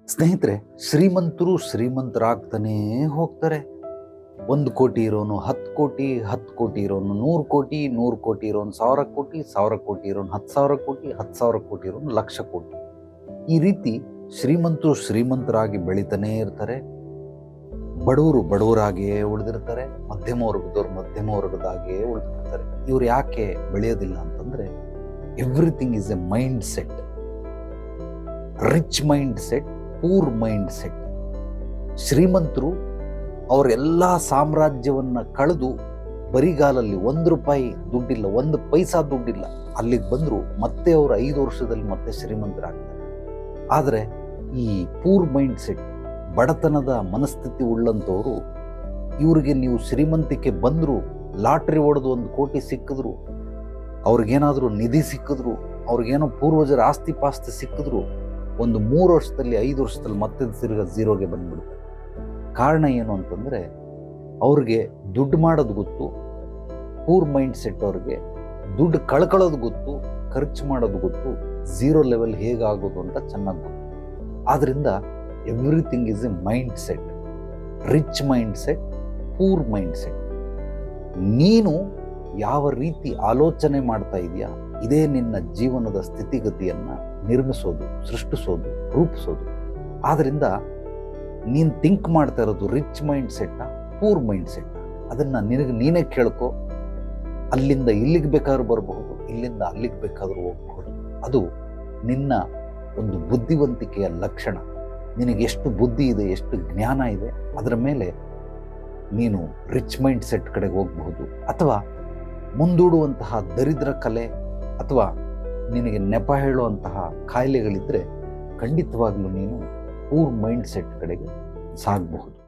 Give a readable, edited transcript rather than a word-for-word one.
ಸ್ನೇಹಿತರೆ, ಶ್ರೀಮಂತರು ಶ್ರೀಮಂತರಾಗ್ತಾನೇ ಹೋಗ್ತಾರೆ. 1 ಕೋಟಿ ಇರೋನು 10 ಕೋಟಿ, 10 ಕೋಟಿ ಇರೋನು 100 ಕೋಟಿ, 100 ಕೋಟಿ ಇರೋನು 1000 ಕೋಟಿ, 1000 ಕೋಟಿ ಇರೋನು 10,000 ಕೋಟಿ, 10,000 ಕೋಟಿ ಇರೋನು 1,00,000 ಕೋಟಿ. ಈ ರೀತಿ ಶ್ರೀಮಂತರು ಶ್ರೀಮಂತರಾಗಿ ಬೆಳಿತಾನೇ ಇರ್ತಾರೆ. ಬಡವರು ಬಡವರಾಗಿಯೇ ಉಳಿದಿರ್ತಾರೆ. ಮಧ್ಯಮ ವರ್ಗದವ್ರು ಮಧ್ಯಮ ವರ್ಗದಾಗಿಯೇ ಉಳಿದಿರ್ತಾರೆ. ಇವ್ರು ಯಾಕೆ ಬೆಳೆಯೋದಿಲ್ಲ ಅಂತಂದ್ರೆ, everything is A mind set. Rich mind set, poor mind set. ಶ್ರೀಮಂತರು ಅವರೆಲ್ಲ ಸಾಮ್ರಾಜ್ಯವನ್ನ ಕಳೆದು ಬರಿಗಾಲಲ್ಲಿ 1 ರೂಪಾಯಿ ದುಡ್ಡಿಲ್ಲ, 1 ಪೈಸಾ ದುಡ್ಡಿಲ್ಲ, ಅಲ್ಲಿಗೆ ಬಂದರು ಮತ್ತೆ ಅವರು 5 ವರ್ಷದಲ್ಲಿ ಮತ್ತೆ ಶ್ರೀಮಂತರಾಗ್ತಾರೆ. ಆದರೆ ಈ ಪೂರ್ ಮೈಂಡ್ ಸೆಟ್, ಬಡತನದ ಮನಸ್ಥಿತಿ ಉಳ್ಳಂಥವ್ರು, ಇವರಿಗೆ ನೀವು ಶ್ರೀಮಂತಿಕೆ ಬಂದರು, ಲಾಟ್ರಿ ಹೊಡೆದು 1 ಕೋಟಿ ಸಿಕ್ಕಿದ್ರು, ಅವ್ರಿಗೇನಾದರೂ ನಿಧಿ ಸಿಕ್ಕಿದ್ರು, ಅವ್ರಿಗೇನೋ ಪೂರ್ವಜರ ಆಸ್ತಿ ಪಾಸ್ತಿ ಸಿಕ್ಕಿದ್ರು, ಒಂದು 3 ವರ್ಷದಲ್ಲಿ 5 ವರ್ಷದಲ್ಲಿ ಮತ್ತೆ ತಿರ್ಗ ಝೀರೋಗೆ ಬಂದ್ಬಿಡುತ್ತೆ. ಕಾರಣ ಏನು ಅಂತಂದರೆ, ಅವ್ರಿಗೆ ದುಡ್ಡು ಮಾಡೋದು ಗೊತ್ತು. ಪೂರ್ ಮೈಂಡ್ ಸೆಟ್ ಅವ್ರಿಗೆ ದುಡ್ಡು ಕಳ್ಕೊಳ್ಳೋದು ಗೊತ್ತು, ಖರ್ಚು ಮಾಡೋದು ಗೊತ್ತು, ಝೀರೋ ಲೆವೆಲ್ ಹೇಗಾಗೋದು ಅಂತ ಚೆನ್ನಾಗಿ ಗೊತ್ತು. ಆದ್ದರಿಂದ everything is A mind set. Rich mind set, poor mind set. ನೀನು ಯಾವ ರೀತಿ ಆಲೋಚನೆ ಮಾಡ್ತಾ ಇದೆಯಾ, ಇದೇ ನಿನ್ನ ಜೀವನದ ಸ್ಥಿತಿಗತಿಯನ್ನು ನಿರ್ಮಿಸೋದು, ಸೃಷ್ಟಿಸೋದು, ರೂಪಿಸೋದು. ಆದ್ದರಿಂದ ನೀನು ಥಿಂಕ್ ಮಾಡ್ತಾ ಇರೋದು ರಿಚ್ ಮೈಂಡ್ ಸೆಟ್ಟ, ಪೂರ್ ಮೈಂಡ್ ಸೆಟ್ಟ, ಅದನ್ನು ನೀನೇ ಕೇಳ್ಕೊ. ಅಲ್ಲಿಂದ ಇಲ್ಲಿಗೆ ಬೇಕಾದ್ರೂ ಬರಬಹುದು, ಇಲ್ಲಿಂದ ಅಲ್ಲಿಗೆ ಬೇಕಾದರೂ ಹೋಗಬಹುದು. ಅದು ನಿನ್ನ ಒಂದು ಬುದ್ಧಿವಂತಿಕೆಯ ಲಕ್ಷಣ. ನಿನಗೆ ಎಷ್ಟು ಬುದ್ಧಿ ಇದೆ, ಎಷ್ಟು ಜ್ಞಾನ ಇದೆ, ಅದರ ಮೇಲೆ ನೀನು ರಿಚ್ ಮೈಂಡ್ ಸೆಟ್ ಕಡೆಗೆ ಹೋಗಬಹುದು. ಅಥವಾ ಮುಂದೂಡುವಂತಹ ದರಿದ್ರ ಕಲೆ ಅಥವಾ ನಿನಗೆ ನೆಪ ಹೇಳುವಂತಹ ಕಾಯಿಲೆಗಳಿದ್ದರೆ ಖಂಡಿತವಾಗ್ಲೂ ನೀನು ಪೂರ್ ಮೈಂಡ್ ಸೆಟ್ ಕಡೆಗೆ ಸಾಗಬಹುದು.